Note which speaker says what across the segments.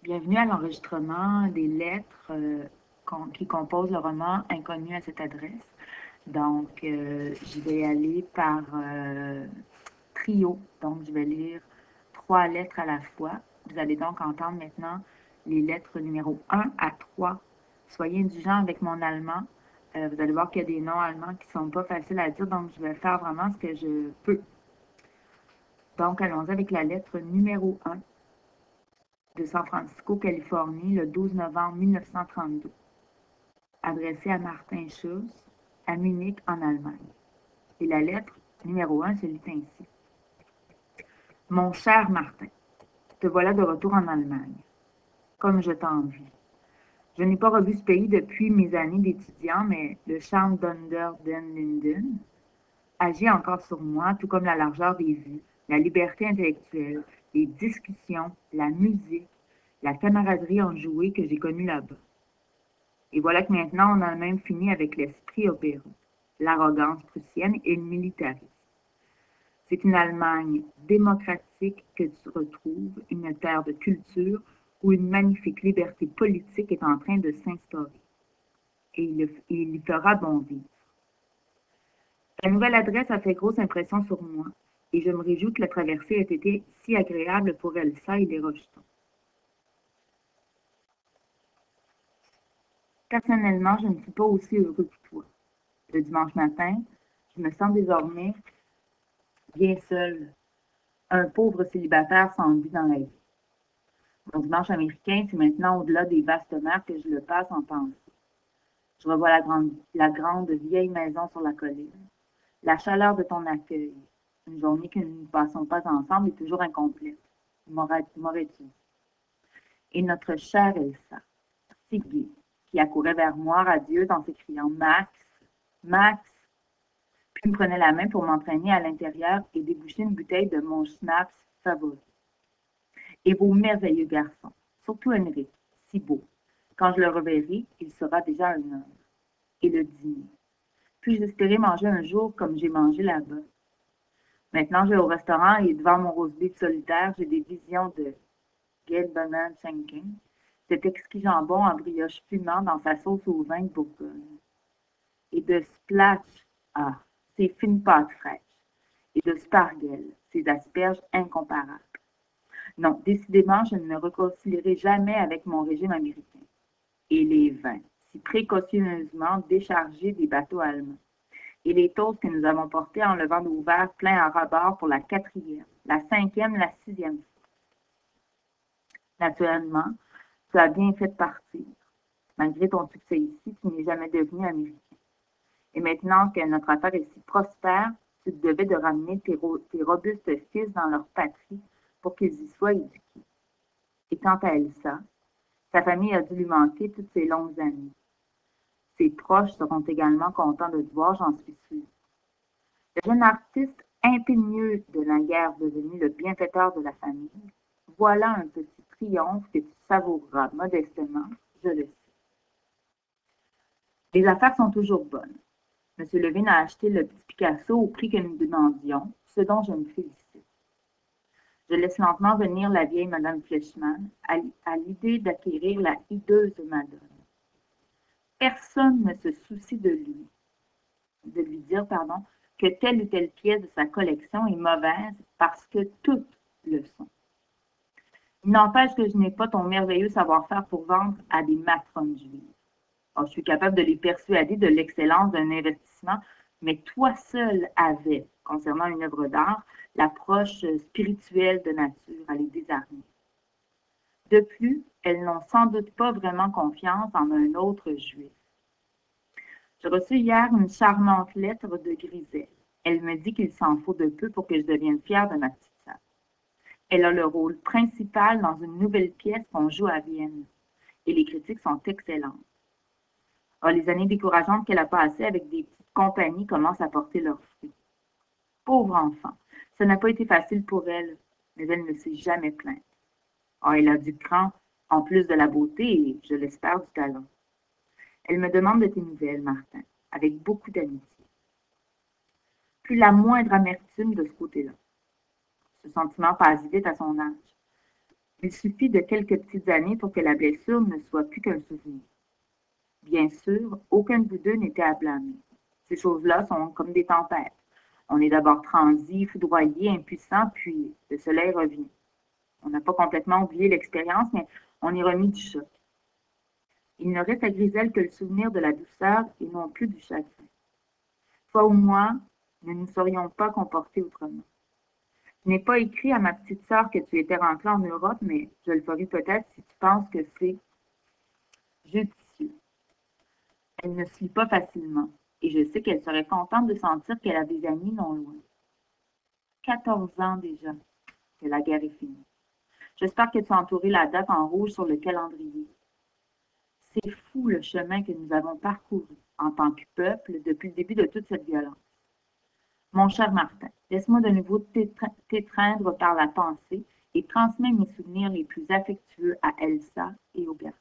Speaker 1: Bienvenue à l'enregistrement des lettres qui composent le roman Inconnu à cette adresse. Donc, je vais aller par trio. Donc, je vais lire 3 lettres à la fois. Vous allez donc entendre maintenant les lettres numéro 1 à 3. Soyez indulgents avec mon allemand. Vous allez voir qu'il y a des noms allemands qui ne sont pas faciles à dire, donc je vais faire vraiment ce que je peux. Donc, allons-y avec la lettre numéro 1. De San Francisco, Californie, le 12 novembre 1932. Adressé à Martin Schulz, à Munich, en Allemagne. Et la lettre numéro 1 se lit ainsi. Mon cher Martin, te voilà de retour en Allemagne. Comme je t'envie. Je n'ai pas revu ce pays depuis mes années d'étudiant, mais le charme d'Under den Linden agit encore sur moi, tout comme la largeur des vues, la liberté intellectuelle, les discussions, la musique, la camaraderie enjouée que j'ai connue là-bas. Et voilà que maintenant, on a même fini avec l'esprit opérant, l'arrogance prussienne et le militarisme. C'est une Allemagne démocratique que tu retrouves, une terre de culture où une magnifique liberté politique est en train de s'instaurer. Et il y fera bon vivre. La nouvelle adresse a fait grosse impression sur moi, et je me réjouis que la traversée ait été si agréable pour Elsa et les rejetons. Personnellement, je ne suis pas aussi heureux que toi. Le dimanche matin, je me sens désormais bien seul, un pauvre célibataire sans but dans la vie. Mon dimanche américain, c'est maintenant au-delà des vastes mers que je le passe en pensée. Je revois la grande vieille maison sur la colline, la chaleur de ton accueil. Une journée que nous ne passons pas ensemble est toujours incomplète, m'aurais-tu dit. Et notre chère Elsa, si gaie, qui accourait vers moi, radieuse, en s'écriant Max, Max, puis me prenait la main pour m'entraîner à l'intérieur et déboucher une bouteille de mon schnapps favori. Et vos merveilleux garçons, surtout Henrik, si beau. Quand je le reverrai, il sera déjà un homme. Et le dîner. Puis-je espérer manger un jour comme j'ai mangé là-bas? Maintenant, je vais au restaurant et devant mon roast beef solitaire, j'ai des visions de Gelbanan Schenken, cet exquis jambon en brioche fumant dans sa sauce au vin de Bourgogne. Et de Splatch, ces fines pâtes fraîches. Et de Spargel, ces asperges incomparables. Non, décidément, je ne me réconcilierai jamais avec mon régime américain. Et les vins, si précautionneusement déchargés des bateaux allemands. Et les toasts que nous avons portés en levant nos verres pleins à ras-bord pour la 4e, la 5e, la 6e fois. Naturellement, tu as bien fait de partir. Malgré ton succès ici, tu n'es jamais devenu américain. Et maintenant que notre affaire est si prospère, tu te devais de ramener tes robustes fils dans leur patrie pour qu'ils y soient éduqués. Et quant à Elsa, sa famille a dû lui manquer toutes ces longues années. Ses proches seront également contents de te voir, j'en suis sûre. Le jeune artiste impénieux de la guerre devenu le bienfaiteur de la famille, voilà un petit triomphe que tu savoureras modestement, je le sais. Les affaires sont toujours bonnes. M. Levin a acheté le petit Picasso au prix que nous demandions, ce dont je me félicite. Je laisse lentement venir la vieille Madame Fleischmann à l'idée d'acquérir la hideuse Madone. Personne ne se soucie de lui dire, que telle ou telle pièce de sa collection est mauvaise parce que toutes le sont. Il n'empêche que je n'ai pas ton merveilleux savoir-faire pour vendre à des matrones juives. Je suis capable de les persuader de l'excellence d'un investissement, mais toi seul avais, concernant une œuvre d'art, l'approche spirituelle de nature à les désarmer. De plus, elles n'ont sans doute pas vraiment confiance en un autre juif. J'ai reçu hier une charmante lettre de Griselle. Elle me dit qu'il s'en faut de peu pour que je devienne fière de ma petite sœur. Elle a le rôle principal dans une nouvelle pièce qu'on joue à Vienne, et les critiques sont excellentes. Les années décourageantes qu'elle a passées avec des petites compagnies commencent à porter leurs fruits. Pauvre enfant, ça n'a pas été facile pour elle, mais elle ne s'est jamais plainte. Elle a du cran, en plus de la beauté et, je l'espère, du talent. Elle me demande de tes nouvelles, Martin, avec beaucoup d'amitié. Plus la moindre amertume de ce côté-là. Ce sentiment passe vite à son âge. Il suffit de quelques petites années pour que la blessure ne soit plus qu'un souvenir. Bien sûr, aucun de vous deux n'était à blâmer. Ces choses-là sont comme des tempêtes. On est d'abord transi, foudroyé, impuissant, puis le soleil revient. On n'a pas complètement oublié l'expérience, mais on est remis du choc. Il ne reste à Griselle que le souvenir de la douceur et non plus du chagrin. Toi ou moi, nous ne nous serions pas comportés autrement. Je n'ai pas écrit à ma petite sœur que tu étais rentrée en Europe, mais je le ferai peut-être si tu penses que c'est judicieux. Elle ne se lie pas facilement, et je sais qu'elle serait contente de sentir qu'elle a des amis non loin. 14 ans déjà que la guerre est finie. J'espère que tu as entouré la date en rouge sur le calendrier. C'est fou le chemin que nous avons parcouru en tant que peuple depuis le début de toute cette violence. Mon cher Martin, laisse-moi de nouveau t'étreindre par la pensée et transmets mes souvenirs les plus affectueux à Elsa et au garçon.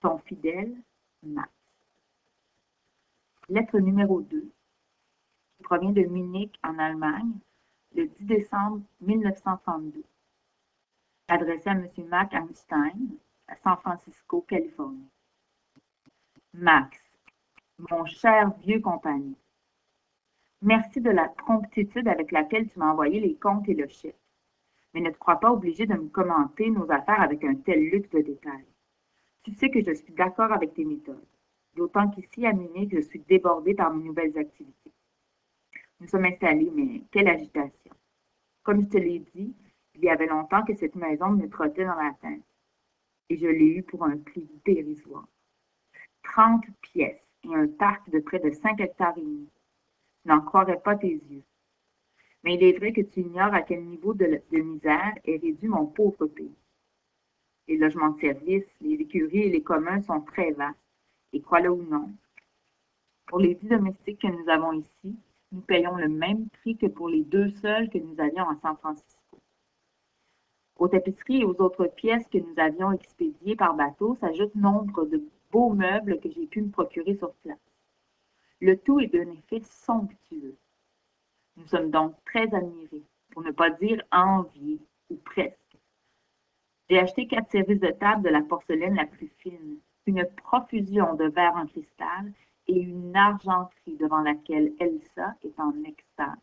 Speaker 1: Ton fidèle, Max. Lettre numéro 2, qui provient de Munich, en Allemagne, le 10 décembre 1932. Adressée à M. Mac Einstein, à San Francisco, Californie. Max, mon cher vieux compagnon, merci de la promptitude avec laquelle tu m'as envoyé les comptes et le chèque. Mais ne te crois pas obligé de me commenter nos affaires avec un tel luxe de détails. Tu sais que je suis d'accord avec tes méthodes, d'autant qu'ici, à Munich, je suis débordée par mes nouvelles activités. Nous sommes installés, mais quelle agitation. Comme je te l'ai dit, il y avait longtemps que cette maison me trottait dans la tête, et je l'ai eue pour un prix dérisoire. 30 pièces et un parc de près de 5 hectares et demi. Tu n'en croirais pas tes yeux. Mais il est vrai que tu ignores à quel niveau de misère est réduit mon pauvre pays. Les logements de service, les écuries et les communs sont très vastes. Et crois-le ou non, pour les 10 domestiques que nous avons ici, nous payons le même prix que pour les 2 seuls que nous avions à San Francisco. Aux tapisseries et aux autres pièces que nous avions expédiées par bateau s'ajoute nombre de beaux meubles que j'ai pu me procurer sur place. Le tout est d'un effet somptueux. Nous sommes donc très admirés, pour ne pas dire enviés, ou presque. J'ai acheté 4 services de table de la porcelaine la plus fine, une profusion de verres en cristal et une argenterie devant laquelle Elsa est en extase.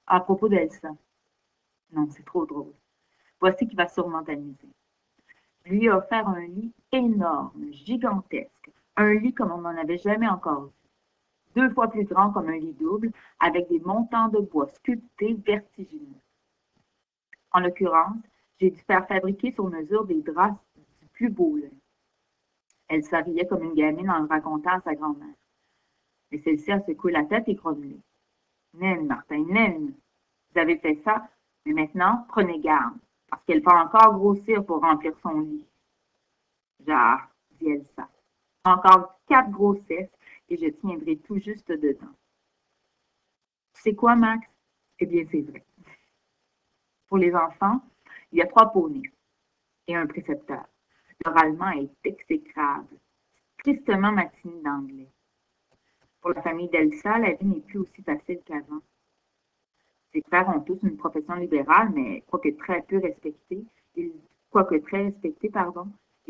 Speaker 1: À propos d'Elsa, non, c'est trop drôle. Voici qui va sûrement t'amuser. Je lui ai offert un lit énorme, gigantesque, un lit comme on n'en avait jamais encore vu. 2 fois plus grand comme un lit double, avec des montants de bois sculptés vertigineux. En l'occurrence, j'ai dû faire fabriquer sur mesure des draps du plus beau lin. Elle s'habillait comme une gamine en le racontant à sa grand-mère. Mais celle-ci a secoué la tête et grommelé. Naine, Martin, naine, vous avez fait ça, mais maintenant, prenez garde, parce qu'elle va encore grossir pour remplir son lit. Genre, dit Elsa, encore 4 grossesses et je tiendrai tout juste dedans. Tu sais quoi, Max? Eh bien, c'est vrai. Pour les enfants, il y a 3 poneys et un précepteur. Leur allemand est exécrable, tristement matiné d'anglais. Pour la famille d'Elsa, la vie n'est plus aussi facile qu'avant. Ses frères ont tous une profession libérale, mais quoique très respectée, ils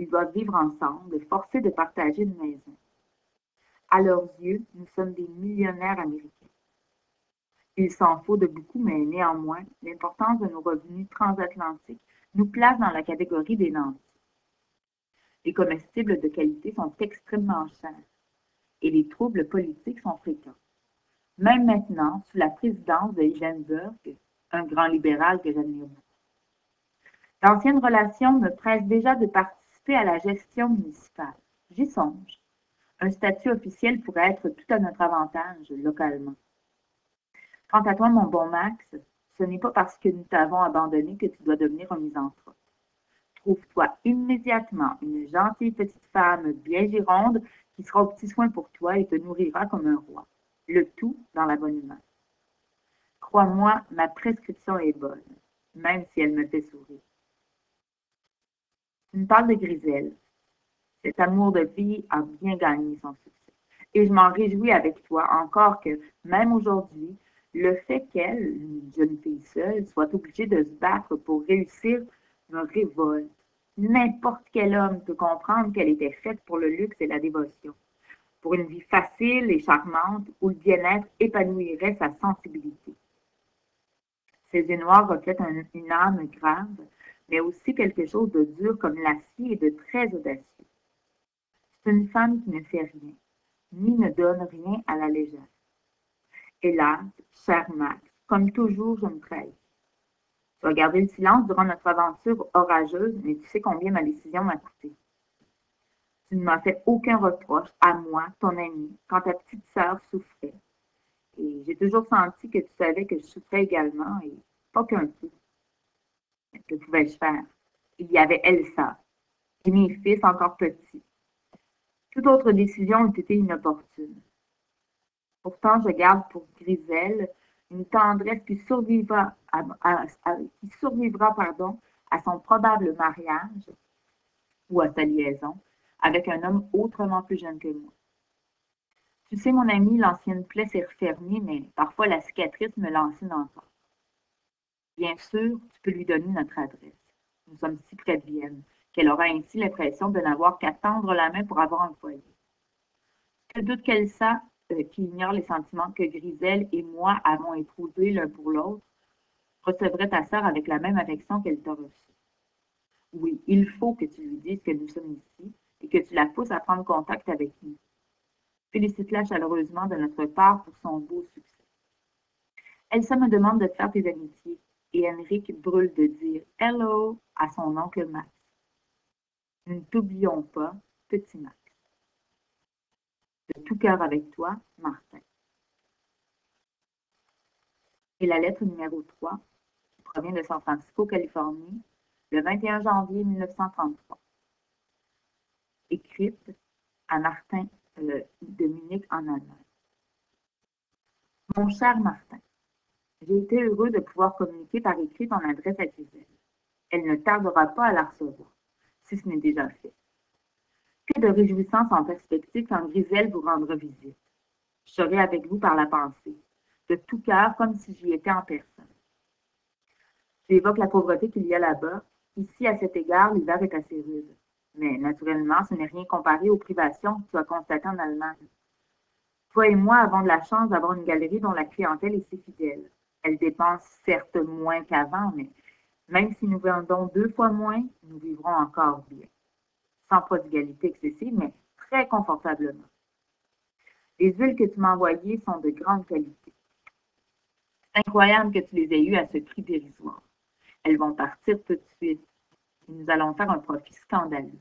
Speaker 1: doivent vivre ensemble, forcés de partager une maison. À leurs yeux, nous sommes des millionnaires américains. Il s'en faut de beaucoup, mais néanmoins, l'importance de nos revenus transatlantiques nous place dans la catégorie des nantis. Les comestibles de qualité sont extrêmement chers et les troubles politiques sont fréquents. Même maintenant, sous la présidence de Hillenburg, un grand libéral que j'admire beaucoup. L'ancienne relation me presse déjà de participer à la gestion municipale. J'y songe. Un statut officiel pourrait être tout à notre avantage localement. Quant à toi, mon bon Max, ce n'est pas parce que nous t'avons abandonné que tu dois devenir un misanthrope. Trouve-toi immédiatement une gentille petite femme bien gironde qui sera au petit soin pour toi et te nourrira comme un roi. Le tout dans la bonne humeur. Crois-moi, ma prescription est bonne, même si elle me fait sourire. Tu me parles de Griselle. Cet amour de fille a bien gagné son succès. Et je m'en réjouis avec toi, encore que, même aujourd'hui, le fait qu'elle, une jeune fille seule, soit obligée de se battre pour réussir me révolte. N'importe quel homme peut comprendre qu'elle était faite pour le luxe et la dévotion, pour une vie facile et charmante où le bien-être épanouirait sa sensibilité. Ses yeux noirs reflètent une âme grave, mais aussi quelque chose de dur comme l'acier et de très audacieux. C'est une femme qui ne fait rien, ni ne donne rien à la légère. Hélas, cher Max, comme toujours, je me trahis. Tu as gardé le silence durant notre aventure orageuse, mais tu sais combien ma décision m'a coûté. Tu ne m'as fait aucun reproche à moi, ton ami, quand ta petite sœur souffrait. Et j'ai toujours senti que tu savais que je souffrais également, et pas qu'un peu. Que pouvais-je faire? Il y avait Elsa, et mes fils encore petits. Toute autre décision eût été inopportune. Pourtant, je garde pour Griselle une tendresse qui survivra, à son probable mariage ou à sa liaison avec un homme autrement plus jeune que moi. Tu sais, mon ami, l'ancienne plaie s'est refermée, mais parfois la cicatrice me lancine encore. Bien sûr, tu peux lui donner notre adresse. Nous sommes si près de Vienne qu'elle aura ainsi l'impression de n'avoir qu'à tendre la main pour avoir un foyer. Que doute qu'Elsa, qui ignore les sentiments que Griselle et moi avons éprouvés l'un pour l'autre, recevrait ta sœur avec la même affection qu'elle t'a reçue. Oui, il faut que tu lui dises que nous sommes ici et que tu la pousses à prendre contact avec nous. Félicite-la chaleureusement de notre part pour son beau succès. Elsa me demande de te faire tes amitiés et Henrik brûle de dire hello à son oncle Max. Nous ne t'oublions pas, petit Max. De tout cœur avec toi, Martin. Et la lettre numéro 3, qui provient de San Francisco, Californie, le 21 janvier 1933. Écrite à Martin de Munich en Allemagne. Mon cher Martin, j'ai été heureux de pouvoir communiquer par écrit ton adresse à Griselle. Elle ne tardera pas à la recevoir, si ce n'est déjà fait. Que de réjouissances en perspective quand Griselle vous rendra visite. Je serai avec vous par la pensée, de tout cœur comme si j'y étais en personne. Tu évoques la pauvreté qu'il y a là-bas. Ici, à cet égard, l'hiver est assez rude. Mais naturellement, ce n'est rien comparé aux privations que tu as constatées en Allemagne. Toi et moi avons de la chance d'avoir une galerie dont la clientèle est si fidèle. Elle dépense certes moins qu'avant, mais même si nous vendons 2 fois moins, nous vivrons encore bien. Sans prodigalité excessive, mais très confortablement. Les huiles que tu m'as envoyées sont de grande qualité. C'est incroyable que tu les aies eues à ce prix dérisoire. Elles vont partir tout de suite. Et nous allons faire un profit scandaleux.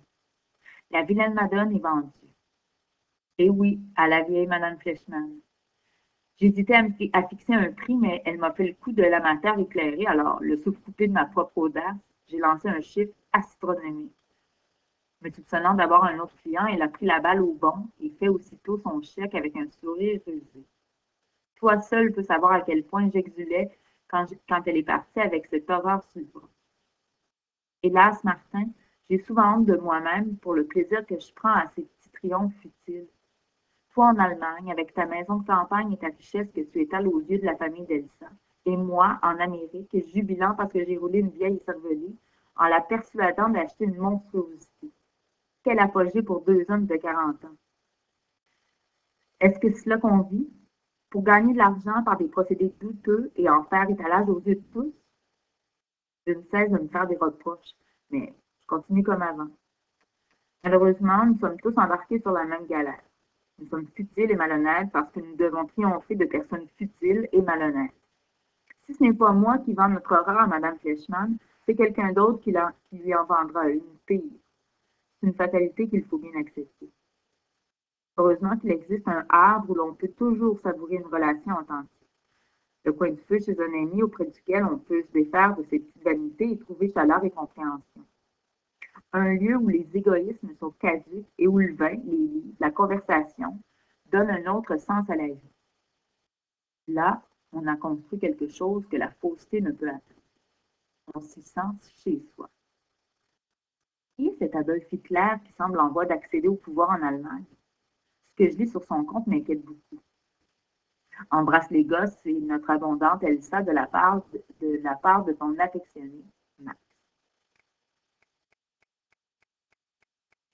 Speaker 1: La vilaine Madone est vendue. Et oui, à la vieille Madame Fleischmann. J'hésitais à fixer un prix, mais elle m'a fait le coup de l'amateur éclairé, alors, le souffle coupé de ma propre audace, j'ai lancé un chiffre astronomique. Me soupçonnant d'avoir un autre client, elle a pris la balle au bon et fait aussitôt son chèque avec un sourire rusé. Toi seul peux savoir à quel point j'exulais quand elle est partie avec cette horreur sur le bras. Hélas, Martin, j'ai souvent honte de moi-même pour le plaisir que je prends à ces petits triomphes futiles. Toi en Allemagne, avec ta maison de campagne et ta richesse que tu étales aux yeux de la famille d'Elsa, et moi en Amérique, jubilant parce que j'ai roulé une vieille cervelée, en la persuadant d'acheter une monstruosité. Quel apogée pour 2 hommes de 40 ans. Est-ce que c'est là qu'on vit? Pour gagner de l'argent par des procédés douteux et en faire étalage aux yeux de tous? Je ne cesse de me faire des reproches, mais je continue comme avant. Malheureusement, nous sommes tous embarqués sur la même galère. Nous sommes futiles et malhonnêtes parce que nous devons triompher de personnes futiles et malhonnêtes. Si ce n'est pas moi qui vends notre horreur à Mme Fleischmann, c'est quelqu'un d'autre qui lui en vendra une pire. C'est une fatalité qu'il faut bien accepter. Heureusement qu'il existe un arbre où l'on peut toujours savourer une relation authentique. Le coin de feu chez un ami auprès duquel on peut se défaire de ses petites vanités et trouver chaleur et compréhension. Un lieu où les égoïsmes sont caducs et où le vin, les livres, la conversation donnent un autre sens à la vie. Là, on a construit quelque chose que la fausseté ne peut atteindre. On s'y sent chez soi. Qui est cet Adolf Hitler qui semble en voie d'accéder au pouvoir en Allemagne? Ce que je lis sur son compte m'inquiète beaucoup. Embrasse les gosses et notre abondante Elsa de la part de ton affectionné